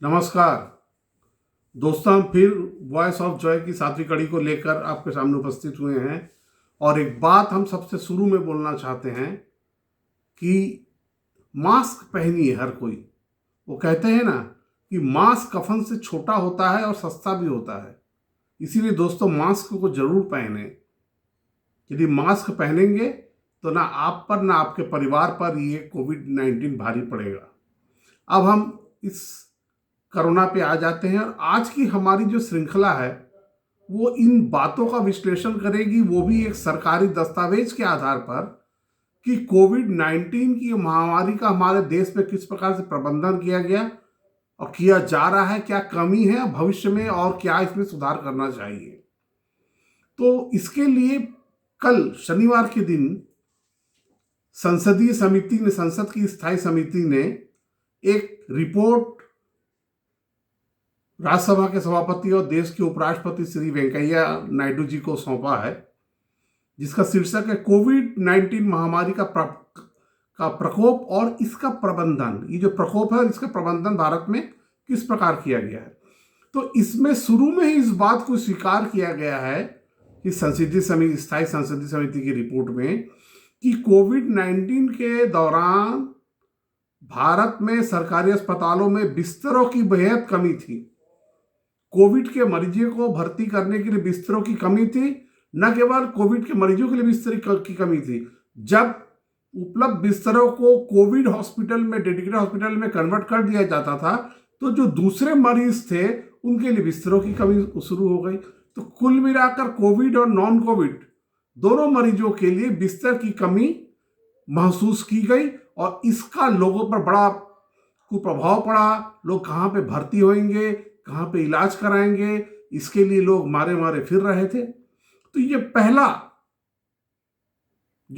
नमस्कार दोस्तों, हम फिर वॉइस ऑफ जॉय की 7वीं कड़ी को लेकर आपके सामने उपस्थित हुए हैं। और एक बात हम सबसे शुरू में बोलना चाहते हैं कि मास्क पहनिए हर कोई। वो कहते हैं ना कि मास्क कफन से छोटा होता है और सस्ता भी होता है। इसीलिए दोस्तों, मास्क को जरूर पहने। यदि मास्क पहनेंगे तो ना आप पर ना आपके परिवार पर ये कोविड-19 भारी पड़ेगा। अब हम इस कोरोना पे आ जाते हैं, और आज की हमारी जो श्रृंखला है वो इन बातों का विश्लेषण करेगी, वो भी एक सरकारी दस्तावेज के आधार पर, कि कोविड-19 की महामारी का हमारे देश में किस प्रकार से प्रबंधन किया गया और किया जा रहा है, क्या कमी है भविष्य में और क्या इसमें सुधार करना चाहिए। तो इसके लिए कल शनिवार के दिन संसद की स्थायी समिति ने एक रिपोर्ट राज्यसभा के सभापति और देश के उपराष्ट्रपति श्री वेंकैया नायडू जी को सौंपा है, जिसका शीर्षक है कोविड-19 महामारी का प्रकोप और इसका प्रबंधन। ये जो प्रकोप है और इसका प्रबंधन भारत में किस प्रकार किया गया है। तो इसमें शुरू में ही इस बात को स्वीकार किया गया है कि स्थायी संसदीय समिति की रिपोर्ट में, कि कोविड-19 के दौरान भारत में सरकारी अस्पतालों में बिस्तरों की बेहद कमी थी। कोविड के मरीजों को भर्ती करने के लिए बिस्तरों की कमी थी। न केवल कोविड के मरीजों के लिए बिस्तर की कमी थी, जब उपलब्ध बिस्तरों को कोविड हॉस्पिटल में, डेडिकेटेड हॉस्पिटल में कन्वर्ट कर दिया जाता था, तो जो दूसरे मरीज थे उनके लिए बिस्तरों की कमी शुरू हो गई। तो कुल मिलाकर कोविड और नॉन कोविड दोनों मरीजों के लिए बिस्तर की कमी महसूस की गई, और इसका लोगों पर बड़ा कुप्रभाव पड़ा। लोग कहाँ पे भर्ती होंगे, कहाँ पे इलाज कराएंगे, इसके लिए लोग मारे मारे फिर रहे थे। तो ये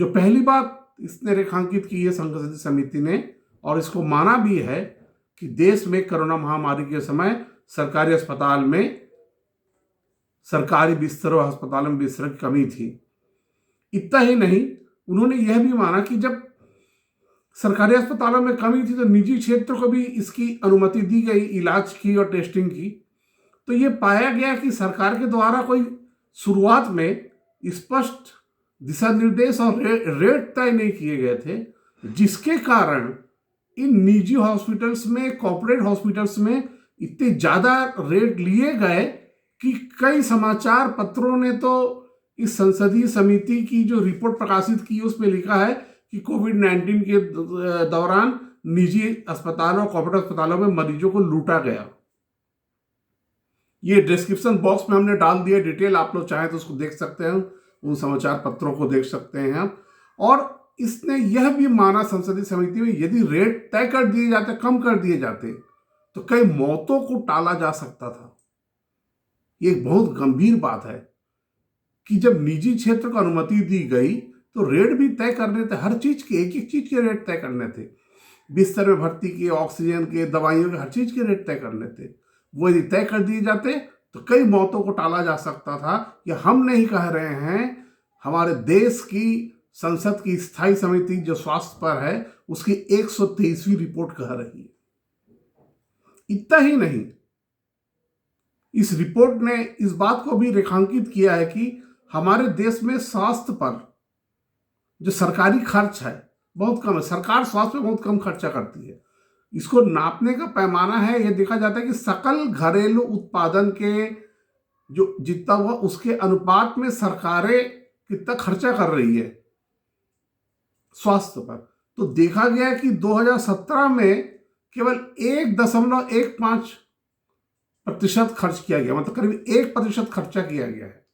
पहली बात इसने रेखांकित की है संसदीय समिति ने, और इसको माना भी है कि देश में कोरोना महामारी के समय सरकारी अस्पताल में, सरकारी बिस्तरों अस्पतालों में बिस्तरों की कमी थी। इतना ही नहीं, उन्होंने यह भी माना कि जब सरकारी अस्पतालों में कमी थी तो निजी क्षेत्र को भी इसकी अनुमति दी गई इलाज की और टेस्टिंग की। तो ये पाया गया कि सरकार के द्वारा कोई शुरुआत में स्पष्ट दिशा निर्देश और रेट तय नहीं किए गए थे, जिसके कारण इन निजी हॉस्पिटल्स में, कॉर्पोरेट हॉस्पिटल्स में इतने ज्यादा रेट लिए गए कि कई समाचार पत्रों ने तो इस संसदीय समिति की जो रिपोर्ट प्रकाशित की उसमें लिखा है कि कोविड-19 के दौरान निजी अस्पतालों, कॉर्पोरेट अस्पतालों में मरीजों को लूटा गया। ये डिस्क्रिप्शन बॉक्स में हमने डाल दिया डिटेल, आप लोग चाहें तो उसको देख सकते हैं, उन समाचार पत्रों को देख सकते हैं आप। और इसने यह भी माना संसदीय समिति में, यदि रेट तय कर दिए जाते, कम कर दिए जाते, तो कई मौतों को टाला जा सकता था। ये एक बहुत गंभीर बात है कि जब निजी क्षेत्र को अनुमति दी गई तो रेट भी तय करने थे, हर चीज के, एक एक चीज के रेट तय करने थे। बिस्तर में भर्ती के, ऑक्सीजन के, दवाइयों के, हर चीज के रेट तय करने थे। वो यदि तय कर दिए जाते तो कई मौतों को टाला जा सकता था। ये हम नहीं कह रहे हैं, हमारे देश की संसद की स्थायी समिति जो स्वास्थ्य पर है उसकी 123वीं रिपोर्ट कह रही है। इतना ही नहीं, इस रिपोर्ट ने इस बात को भी रेखांकित किया है कि हमारे देश में स्वास्थ्य पर जो सरकारी खर्च है बहुत कम है। सरकार स्वास्थ्य में बहुत कम खर्चा करती है। इसको नापने का पैमाना है, यह देखा जाता है कि सकल घरेलू उत्पादन के जो जितना हुआ उसके अनुपात में सरकारें कितना खर्चा कर रही है स्वास्थ्य पर। तो देखा गया कि 2017 में केवल 1.15% खर्च किया गया, मतलब करीब 1% खर्चा किया गया है।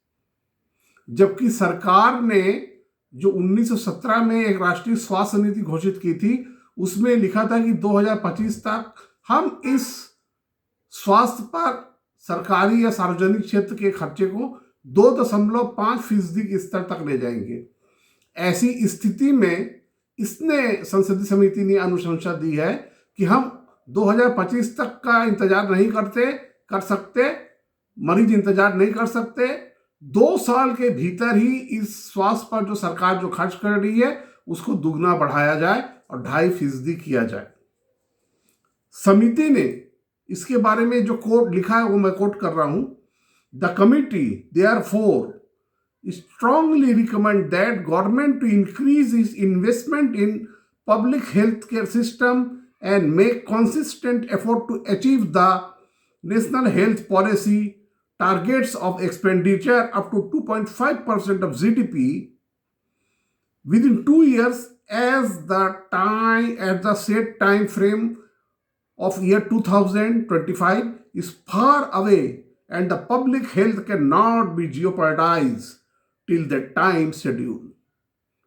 जबकि सरकार ने जो 1917 में एक राष्ट्रीय स्वास्थ्य नीति घोषित की थी, उसमें लिखा था कि 2025 तक हम इस स्वास्थ्य पर सरकारी या सार्वजनिक क्षेत्र के खर्चे को 2.5% के स्तर तक ले जाएंगे। ऐसी स्थिति में इसने संसदीय समिति ने अनुशंसा दी है कि हम 2025 तक का इंतजार नहीं कर सकते, मरीज इंतजार नहीं कर सकते। 2 साल के भीतर ही इस स्वास्थ्य पर जो सरकार जो खर्च कर रही है उसको दुगना बढ़ाया जाए और 2.5% किया जाए। समिति ने इसके बारे में जो कोट लिखा है वो मैं कोट कर रहा हूं। The committee therefore strongly recommend that government to increase its investment in public health care system and make consistent effort to achieve the national health policy targets of expenditure up to 2.5% of GDP within 2 years as the set time frame of year 2025 is far away and the public health cannot be jeopardized till the time schedule.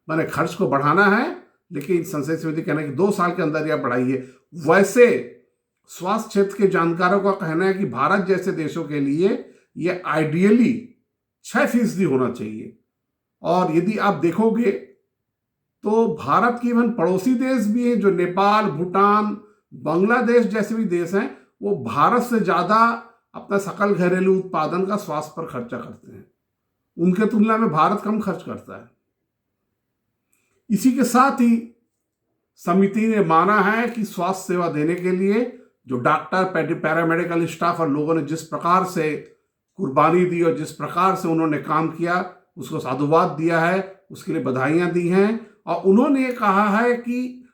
मैंने खर्च को बढ़ाना है, लेकिन संसदीय समिति कहना है कि 2 साल के अंदर यह बढ़ाइए। वैसे स्वास्थ्य क्षेत्र के जानकारों का कहना है कि भारत जैसे देशों के लिए यह आइडियली 6% होना चाहिए। और यदि आप देखोगे तो भारत के इवन पड़ोसी देश भी हैं, जो नेपाल, भूटान, बांग्लादेश जैसे भी देश हैं, वो भारत से ज्यादा अपना सकल घरेलू उत्पादन का स्वास्थ्य पर खर्चा करते हैं। उनके तुलना में भारत कम खर्च करता है। इसी के साथ ही समिति ने माना है कि स्वास्थ्य सेवा देने के लिए जो डॉक्टर, पैरामेडिकल स्टाफ और लोगों ने जिस प्रकार से कुर्बानी दी और जिस प्रकार से उन्होंने काम किया, उसको साधुवाद दिया है, उसके लिए बधाइयां दी हैं। और उन्होंने कहा है कि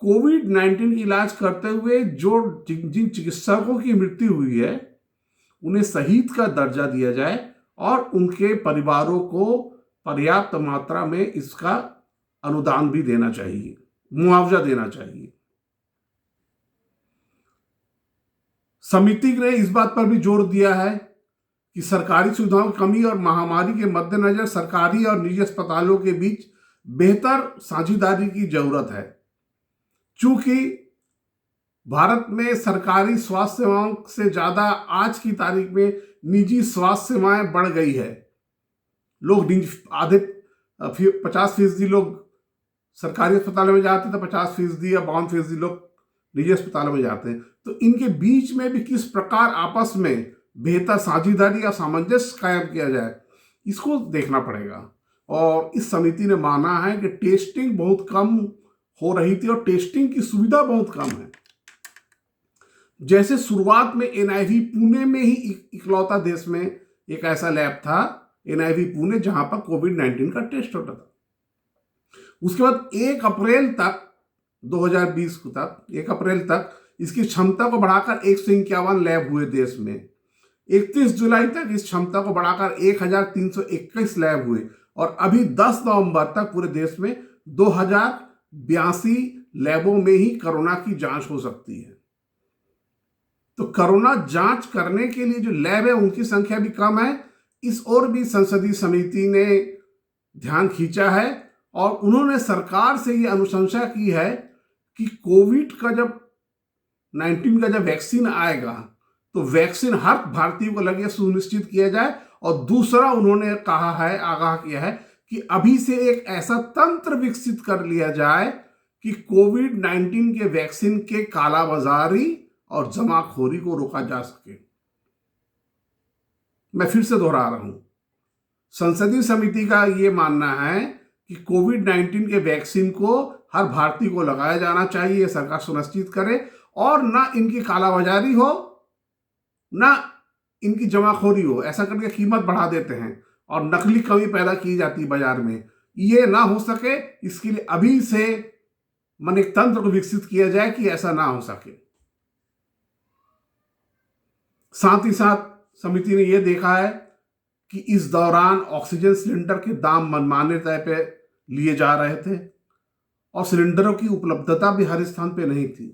कोविड-19 इलाज करते हुए जिन चिकित्सकों की मृत्यु हुई है, उन्हें शहीद का दर्जा दिया जाए और उनके परिवारों को पर्याप्त मात्रा में इसका अनुदान भी देना चाहिए, मुआवजा देना चाहिए। समिति ने इस बात पर भी जोर दिया है कि सरकारी सुविधाओं की कमी और महामारी के मद्देनजर सरकारी और निजी अस्पतालों के बीच बेहतर साझेदारी की जरूरत है। चूंकि भारत में सरकारी स्वास्थ्य सेवाओं से ज्यादा आज की तारीख में निजी स्वास्थ्य सेवाएं बढ़ गई है। लोग आधे 50% लोग सरकारी अस्पतालों में जाते हैं, तो 50% या 52% लोग निजी अस्पतालों में जाते हैं। तो इनके बीच में भी किस प्रकार आपस में बेहतर साझेदारी या सामंजस्य कायम किया जाए, इसको देखना पड़ेगा। और इस समिति ने माना है कि टेस्टिंग बहुत कम हो रही थी और टेस्टिंग की सुविधा बहुत कम है। जैसे शुरुआत में एनआईवी पुणे में ही इकलौता देश में एक ऐसा लैब था, एनआईवी पुणे, जहां पर कोविड-19 का टेस्ट होता था। उसके बाद 1 अप्रैल तक 2020 तक 1 अप्रैल तक इसकी क्षमता को बढ़ाकर 151 लैब हुए देश में। 31 जुलाई तक इस क्षमता को बढ़ाकर 1321 लैब हुए और अभी 10 नवंबर तक पूरे देश में 2082 लैबों में ही कोरोना की जांच हो सकती है। तो कोरोना जांच करने के लिए जो लैब है उनकी संख्या भी कम है। इस ओर भी संसदीय समिति ने ध्यान खींचा है और उन्होंने सरकार से ये अनुशंसा की है कि कोविड का जब 19 का जब वैक्सीन आएगा तो वैक्सीन हर भारतीय को लगे सुनिश्चित किया जाए। और दूसरा उन्होंने कहा है, आगाह किया है कि अभी से एक ऐसा तंत्र विकसित कर लिया जाए कि कोविड-19 के वैक्सीन के कालाबाजारी और जमाखोरी को रोका जा सके। मैं फिर से दोहरा रहा हूं, संसदीय समिति का यह मानना है कि कोविड-19 के वैक्सीन को हर भारतीय को लगाया जाना चाहिए, सरकार सुनिश्चित करे, और ना इनकी कालाबाजारी हो ना इनकी जमाखोरी हो। ऐसा करके कीमत बढ़ा देते हैं और नकली कमी पैदा की जाती है बाजार में। ये ना हो सके, इसके लिए अभी से एक तंत्र को विकसित किया जाए कि ऐसा ना हो सके। साथ ही साथ समिति ने यह देखा है कि इस दौरान ऑक्सीजन सिलेंडर के दाम मनमाने तय पे लिए जा रहे थे और सिलेंडरों की उपलब्धता भी हर स्थान पे नहीं थी।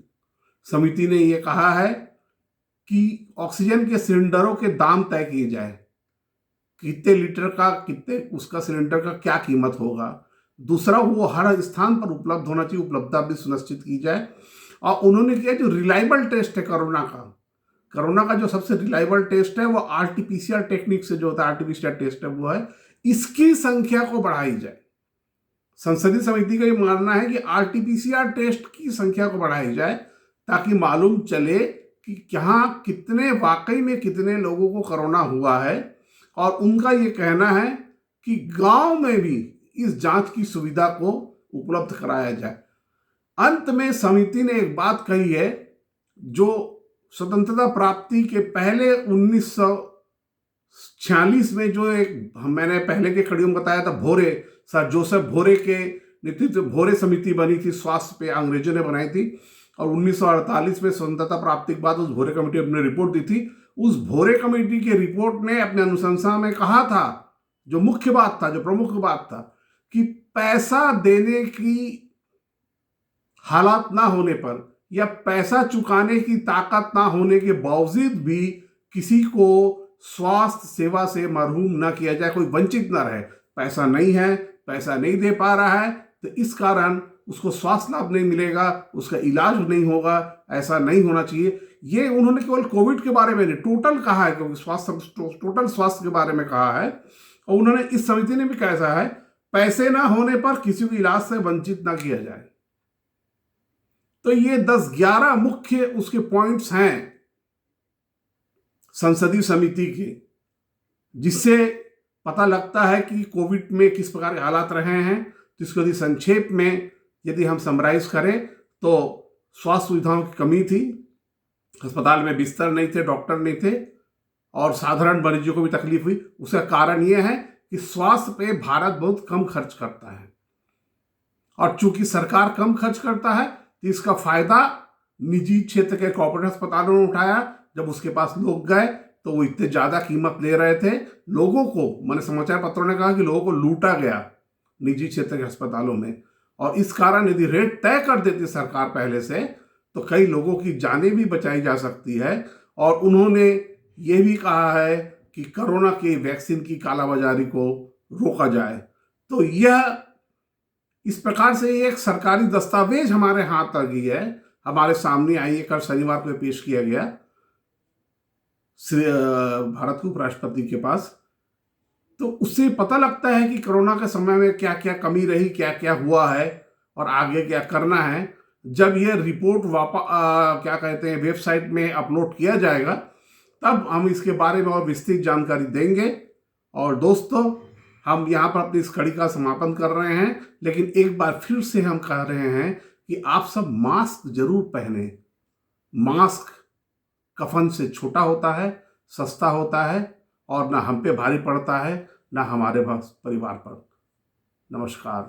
समिति ने यह कहा है कि ऑक्सीजन के सिलेंडरों के दाम तय किए जाए, कितने लीटर का, कितने उसका सिलेंडर का क्या कीमत होगा। दूसरा, वो हर स्थान पर उपलब्ध होना चाहिए, उपलब्धता भी सुनिश्चित की जाए। और उन्होंने किया जो रिलायबल टेस्ट है कोरोना का जो सबसे रिलायबल टेस्ट है वो आरटीपीसीआर टेक्निक से जो होता है, आरटीपीसीआर टेस्ट है वो है, इसकी संख्या को बढ़ाई जाए। संसदीय समिति का ये मानना है कि आरटीपीसीआर टेस्ट की संख्या को बढ़ाई जाए ताकि मालूम चले कि कहाँ कितने वाकई में कितने लोगों को कोरोना हुआ है। और उनका ये कहना है कि गांव में भी इस जांच की सुविधा को उपलब्ध कराया जाए। अंत में समिति ने एक बात कही है जो स्वतंत्रता प्राप्ति के पहले 1946 में जो एक मैंने पहले के कड़ियों में बताया था, भोरे, सर जोसेफ भोरे के नेतृत्व भोरे समिति बनी थी, स्वास्थ्य पे अंग्रेजों ने बनाई थी। और 1948 में स्वतंत्रता प्राप्ति के बाद उस भोरे कमेटी ने अपनी रिपोर्ट दी थी। उस भोरे कमेटी के रिपोर्ट ने अपने अनुशंसा में कहा था, जो मुख्य बात था, जो प्रमुख बात था, कि पैसा देने की हालात ना होने पर या पैसा चुकाने की ताकत ना होने के बावजूद भी किसी को स्वास्थ्य सेवा से महरूम न किया जाए, कोई वंचित न रहे। पैसा नहीं है, पैसा नहीं दे पा रहा है, तो इस कारण उसको स्वास्थ्य लाभ नहीं मिलेगा, उसका इलाज नहीं होगा, ऐसा नहीं होना चाहिए। ये उन्होंने केवल कोविड के बारे में नहीं, टोटल कहा है, क्योंकि टोटल स्वास्थ्य के बारे में कहा है। और उन्होंने इस समिति ने भी कैसा है, पैसे ना होने पर किसी को इलाज से वंचित ना किया जाए। तो ये 10-11 मुख्य उसके पॉइंट्स हैं संसदीय समिति के, जिससे पता लगता है कि कोविड में किस प्रकार के हालात रहे हैं। तो इसको यदि संक्षेप में यदि हम समराइज करें तो स्वास्थ्य सुविधाओं की कमी थी, अस्पताल में बिस्तर नहीं थे, डॉक्टर नहीं थे, और साधारण मरीजों को भी तकलीफ हुई। उसका कारण यह है कि स्वास्थ्य पे भारत बहुत कम खर्च करता है, और चूंकि सरकार कम खर्च करता है तो इसका फायदा निजी क्षेत्र के कॉर्पोरेट अस्पतालों ने उठाया। जब उसके पास लोग गए तो वो इतने ज्यादा कीमत ले रहे थे, लोगों को, मैंने समाचार पत्रों ने कहा कि लोगों को लूटा गया निजी क्षेत्र के अस्पतालों में। और इस कारण यदि रेट तय कर देती सरकार पहले से, तो कई लोगों की जानें भी बचाई जा सकती है। और उन्होंने ये भी कहा है कि कोरोना के वैक्सीन की कालाबाजारी को रोका जाए। तो यह इस प्रकार से एक सरकारी दस्तावेज हमारे हाथ आ गई है, हमारे सामने आई है, कल शनिवार को पेश किया गया भारत के उपराष्ट्रपति के पास। तो उससे पता लगता है कि कोरोना के समय में क्या क्या कमी रही, क्या क्या हुआ है और आगे क्या करना है। जब यह रिपोर्ट क्या कहते हैं, वेबसाइट में अपलोड किया जाएगा, तब हम इसके बारे में और विस्तृत जानकारी देंगे। और दोस्तों, हम यहाँ पर अपनी इस कड़ी का समापन कर रहे हैं, लेकिन एक बार फिर से हम कह रहे हैं कि आप सब मास्क जरूर पहने। मास्क कफन से छोटा होता है, सस्ता होता है, और ना हम पे भारी पड़ता है, ना हमारे परिवार पर। नमस्कार।